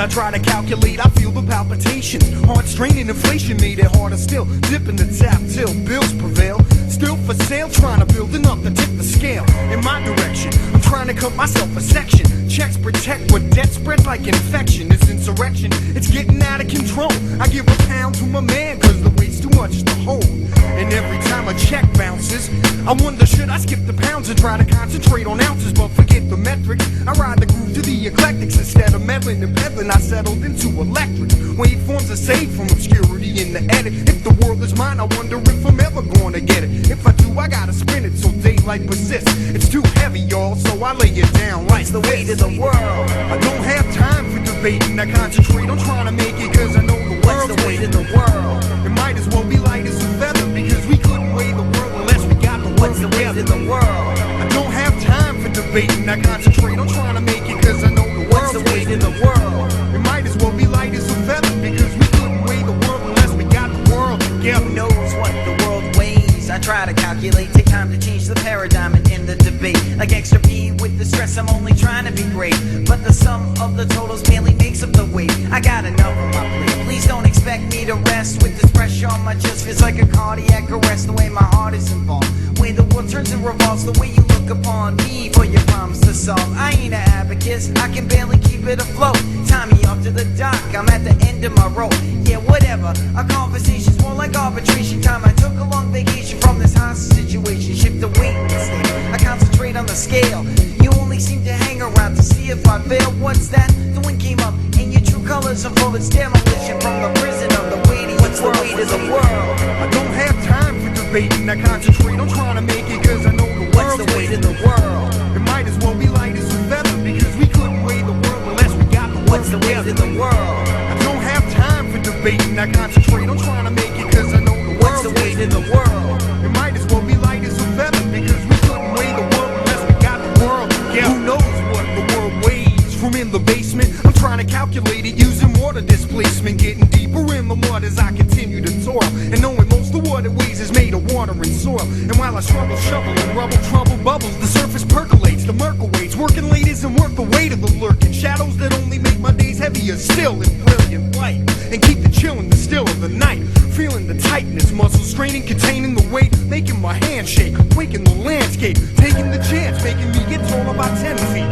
I try to calculate, I feel the palpitations. Heart straining, inflation made it harder still. Dipping the tap till bills prevail. Still for sale, trying to build enough to tip the scale in my direction. I'm trying to cut myself a section. Checks protect what debt spreads like infection. This insurrection, it's getting out of control. I give a pound to my man, cause the weight's too much to hold. And every time a check bounces, I wonder should I skip the pounds and try to concentrate on ounces, but forget the metrics. I ride the groove to the eclectics. Instead of meddling and peddling, I settled into electric. Waveforms are saved from obscurity in the edit. If the world is mine, I wonder if I'm ever gonna get it. If I do, I gotta spin it so daylight persists. It's too heavy, y'all, so I lay it down like the weight of the world. I don't have time for debating. I concentrate on trying to make it, cause I know the world's the weight of the world. It might as well be light as a feather, because we couldn't weigh the world unless we got the world What's the weight together. of the world? I don't have time for debating. I concentrate on trying to make it, cause I know the What's world's the weight of the world? It might as well be light as a feather, because we couldn't weigh the world unless we got the world together. Who knows what the world weighs? I try to calculate, take time to change the paradigm and end the debate. Like extra P with the stress, I'm only trying to be great, but the sum of the totals barely makes up the weight. I got enough on my plate. Please don't expect me to rest with this pressure on my chest. Feels like a cardiac arrest, the way my heart is involved. Way the world turns and revolves, the way you look upon me for your problems to solve. I ain't an abacus, I can barely keep it afloat. Tie me off to the dock, I'm at the end of my rope. Yeah, whatever, our conversation's more like arbitration time. I took a long vacation from this hostage situation. Shift the weight instead, I concentrate on the scale. You only seem to hang around to see if I fail. What's that? The wind came up and your true colors unfold. It's demolition from the prison of the weighty. What's the weight of the world? I don't have time for debating. I concentrate on trying to make it, cause I know the What's world's the weight of the world? It might as well be light as a feather, because we couldn't weigh the world unless we got the world What's the weight together. of the world? I don't have time for debating. I concentrate on trying to make it, cause I know the What's the world's weight of the world? It might as well be light as a feather, because we couldn't weigh the world unless we got the world together. Who knows what the world weighs? From in the basement, I'm trying to calculate it using water displacement, getting deeper in the mud as I continue to toil, and knowing most of what it weighs is made of water and soil. And while I struggle, shovel and rubble, trouble bubbles, the surface percolates, the murk awaits. Working late isn't worth the weight of the lurking shadows that only make my days heavier still in brilliant light, and keep the chill in the still of the night. Feeling the tightness, muscles straining, containing the weight, making my hands shake, waking the landscape, taking the chance, making me get tall about 10 feet,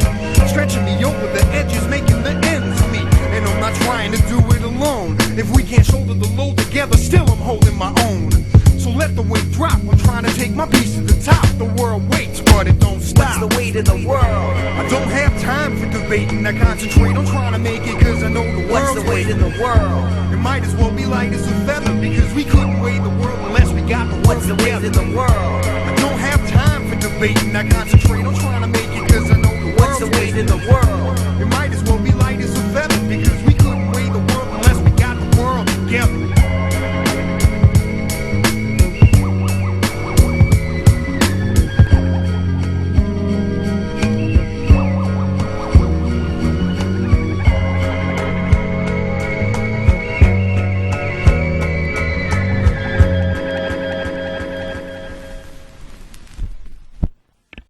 stretching me over the edges, making the ends meet. And I'm not trying to do it alone. If we can't shoulder the load together, still I'm holding my own. So let the weight drop, I'm trying to take my piece to the top. The world waits, but it don't stop. What's the weight of the world? I don't have time for debating. I concentrate on trying to make it, cause I know the world's What's the weight of the world? It might as well be light as a feather, because we couldn't weigh the world unless we got the world What's the weight together. of the world? I don't have time for debating. I concentrate on trying to make it, cause I know the What's world's the weight of the world? It might as well be light as a feather, because